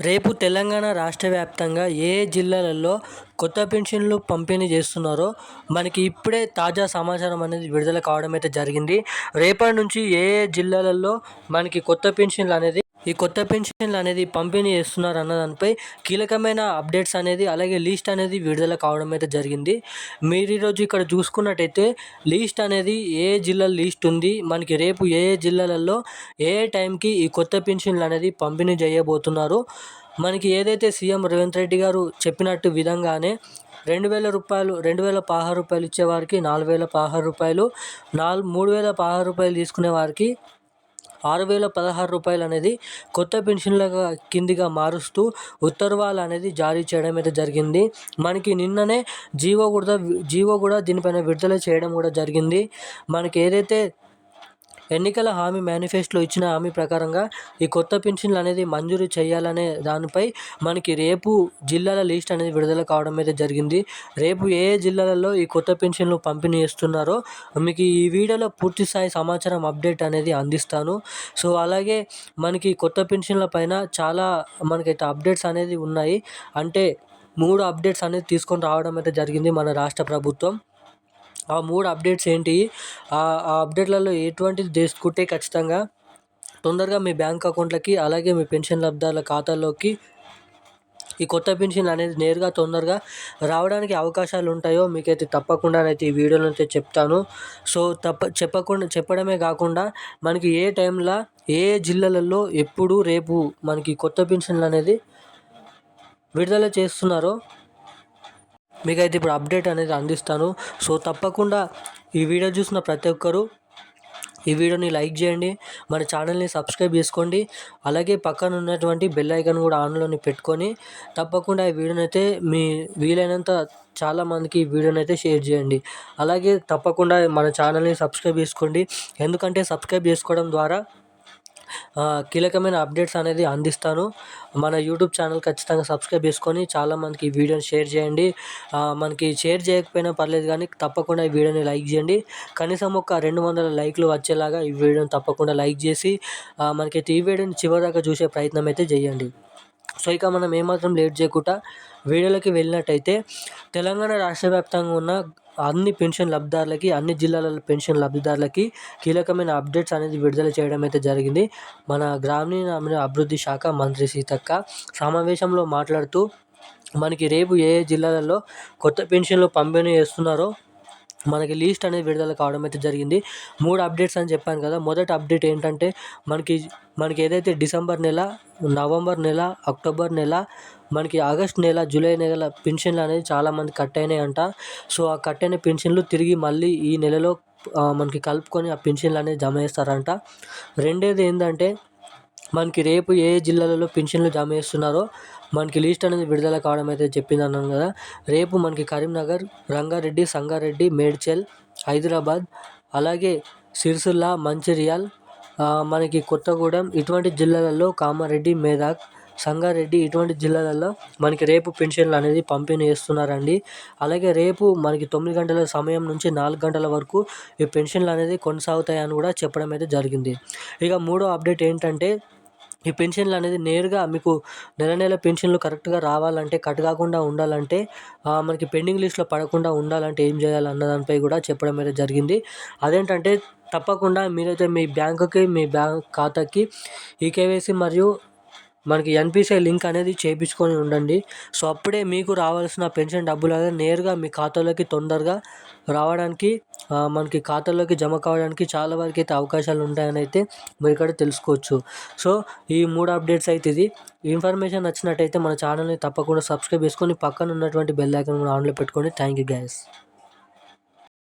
రేపు తెలంగాణ రాష్ట్ర వ్యాప్తంగా ఏ జిల్లాలలో కొత్త పెన్షన్లు పంపిణీ చేస్తున్నారో మనకి ఇప్పుడే తాజా సమాచారం అనేది విడుదల కావడం అయితే జరిగింది. రేపటి నుంచి ఏ జిల్లాలలో మనకి కొత్త పెన్షన్లు అనేది పంపిణీ చేస్తున్నారు అన్న దానిపై కీలకమైన అప్డేట్స్ అనేది అలాగే లిస్ట్ అనేది విడుదల కావడం అయితే జరిగింది. మీరు ఈరోజు ఇక్కడ చూసుకున్నట్టయితే లిస్ట్ అనేది ఏ జిల్లా లిస్ట్ ఉంది, మనకి రేపు ఏ జిల్లాలలో ఏ టైంకి ఈ కొత్త పెన్షన్లు అనేది పంపిణీ చేయబోతున్నారు. మనకి ఏదైతే సీఎం రేవంత్ రెడ్డి గారు చెప్పినట్టు విధంగానే 2,000 రూపాయలు 2,016 రూపాయలు ఇచ్చేవారికి 4,016 రూపాయలు, 3,016 రూపాయలు తీసుకునే వారికి 6,016 రూపాయలు అనేది కొత్త పెన్షన్ల కిందిగా మారుస్తూ ఉత్తర్వులు అనేది జారీ చేయడం అయితే జరిగింది. మనకి నిన్ననే జీవో కూడా దీనిపైన విడుదల చేయడం కూడా జరిగింది. మనకి ఏదైతే ఎన్నికల హామీ మేనిఫెస్టోలో ఇచ్చిన హామీ ప్రకారంగా ఈ కొత్త పెన్షన్లు అనేది మంజూరు చేయాలనే దానిపై మనకి రేపు జిల్లాల లిస్ట్ అనేది విడుదల కావడం అయితే జరిగింది. రేపు ఏ జిల్లాలలో ఈ కొత్త పెన్షన్లు పంపిణీ చేస్తున్నారో మీకు ఈ వీడియోలో పూర్తి స్థాయి సమాచారం అప్డేట్ అనేది అందిస్తాను. సో అలాగే మనకి కొత్త పెన్షన్ల పైన చాలా మనకైతే అప్డేట్స్ అనేది ఉన్నాయి. అంటే 3 అప్డేట్స్ అనేది తీసుకొని రావడం అయితే జరిగింది మన రాష్ట్ర ప్రభుత్వం. ఆ 3 అప్డేట్స్ ఏంటి? ఆ అప్డేట్లలో ఎటువంటిది తీసుకుంటే ఖచ్చితంగా తొందరగా మీ బ్యాంక్ అకౌంట్లకి అలాగే మీ పెన్షన్ లబ్ధిదారుల ఖాతాల్లోకి ఈ కొత్త పెన్షన్ అనేది నేరుగా తొందరగా రావడానికి అవకాశాలు ఉంటాయో మీకైతే తప్పకుండానైతే ఈ వీడియోలో అయితే చెప్తాను. సో చెప్పడమే కాకుండా మనకి ఏ టైంలో ఏ జిల్లాలలో ఎప్పుడు రేపు మనకి కొత్త పెన్షన్లు అనేది విడుదల చేస్తున్నారో మీకైతే ఇప్పుడు అప్డేట్ అనేది అందిస్తాను. సో తప్పకుండా ఈ వీడియో చూసిన ప్రతి ఒక్కరూ ఈ వీడియోని లైక్ చేయండి, మన ఛానల్ని సబ్స్క్రైబ్ చేసుకోండి, అలాగే పక్కన ఉన్నటువంటి బెల్ ఐకాన్ కూడా ఆన్లోని పెట్టుకొని తప్పకుండా ఈ వీడియోని అయితే మీ వీలైనంత చాలామందికి ఈ వీడియోని అయితే షేర్ చేయండి. అలాగే తప్పకుండా మన ఛానల్ని సబ్స్క్రైబ్ చేసుకోండి, ఎందుకంటే సబ్స్క్రైబ్ చేసుకోవడం ద్వారా కీలకమైన అప్డేట్స్ అనేది అందిస్తాను. మన యూట్యూబ్ ఛానల్ ఖచ్చితంగా సబ్స్క్రైబ్ చేసుకొని చాలామందికి ఈ వీడియోని షేర్ చేయండి. మనకి షేర్ చేయకపోయినా పర్లేదు కానీ తప్పకుండా ఈ వీడియోని లైక్ చేయండి. కనీసం ఒక 200 లైక్లు వచ్చేలాగా ఈ వీడియోని తప్పకుండా లైక్ చేసి మనకైతే ఈ వీడియోని చివరిదాకా చూసే ప్రయత్నం అయితే చేయండి. సో ఇక మనం ఏమాత్రం లేట్ చేయకుండా వీడియోలోకి వెళ్ళినట్టయితే తెలంగాణ రాష్ట్ర వ్యాప్తంగా ఉన్న అన్ని పెన్షన్ లబ్ధిదారులకి అన్ని జిల్లాల పెన్షన్ లబ్ధిదారులకి కీలకమైన అప్డేట్స్ అనేది విడుదల చేయడం అయితే జరిగింది. మన గ్రామీణ అభివృద్ధి శాఖ మంత్రి సీతక్క సమావేశంలో మాట్లాడుతూ మనకి రేపు ఏ జిల్లాలలో కొత్త పెన్షన్లు పంపిణీ చేస్తున్నారో మనకి లిస్ట్ అనేది విడుదల కావడం అయితే జరిగింది. 3 అప్డేట్స్ అని చెప్పాను కదా. మొదటి అప్డేట్ ఏంటంటే మనకి ఏదైతే డిసెంబర్ నెల, నవంబర్ నెల, అక్టోబర్ నెల, మనకి ఆగస్ట్ నెల, జూలై నెల పెన్షన్లు అనేది చాలామంది కట్ అయినాయంట. సో ఆ కట్ అయిన పెన్షన్లు తిరిగి మళ్ళీ ఈ నెలలో మనకి కలుపుకొని ఆ పెన్షన్లు అనేది జమ చేస్తారంట. రెండోది ఏంటంటే మనకి రేపు ఏ జిల్లాలలో పెన్షన్లు జమ చేస్తున్నారో మనకి లిస్ట్ అనేది విడుదల కావడం అయితే చెప్పింది అన్నాను కదా. రేపు మనకి కరీంనగర్, రంగారెడ్డి, సంగారెడ్డి, మేడ్చల్, హైదరాబాద్, అలాగే సిరిసిల్ల, మంచిర్యాల్, మనకి కొత్తగూడెం ఇటువంటి జిల్లాలలో, కామారెడ్డి, మేదక్, సంగారెడ్డి ఇటువంటి జిల్లాలలో మనకి రేపు పెన్షన్లు అనేది పంపిణీ చేస్తున్నారండి. అలాగే రేపు మనకి 9 గంటల సమయం నుంచి 4 గంటల వరకు ఈ పెన్షన్లు అనేది కొనసాగుతాయని కూడా చెప్పడం అయితే జరిగింది. ఇక 3వ అప్డేట్ ఏంటంటే ఈ పెన్షన్లు అనేది నేరుగా మీకు నెల పెన్షన్లు కరెక్ట్గా రావాలంటే, కట్ కాకుండా ఉండాలంటే, మనకి పెండింగ్ లిస్ట్లో పడకుండా ఉండాలంటే ఏం చేయాలి అన్న దానిపై కూడా చెప్పడం అయితే జరిగింది. అదేంటంటే తప్పకుండా మీరైతే మీ బ్యాంక్ ఖాతాకి ఈకేవైసీ మరియు మనకి ఎన్పిసిఐ లింక్ అనేది చేయించుకొని ఉండండి. సో అప్పుడే మీకు రావాల్సిన పెన్షన్ డబ్బులు అనేది నేరుగా మీ ఖాతాలోకి తొందరగా రావడానికి, మనకి ఖాతాలోకి జమ కావడానికి చాలా వరకు అయితే అవకాశాలు ఉంటాయని అయితే మీరు ఇక్కడ తెలుసుకోవచ్చు. సో ఈ 3 అప్డేట్స్ అయితే ఇది. ఈ ఇన్ఫర్మేషన్ నచ్చినట్టయితే మన ఛానల్ని తప్పకుండా సబ్స్క్రైబ్ చేసుకొని పక్కన ఉన్నటువంటి బెల్ ఐకాన్ కూడా ఆన్లో పెట్టుకోండి. Thank you guys.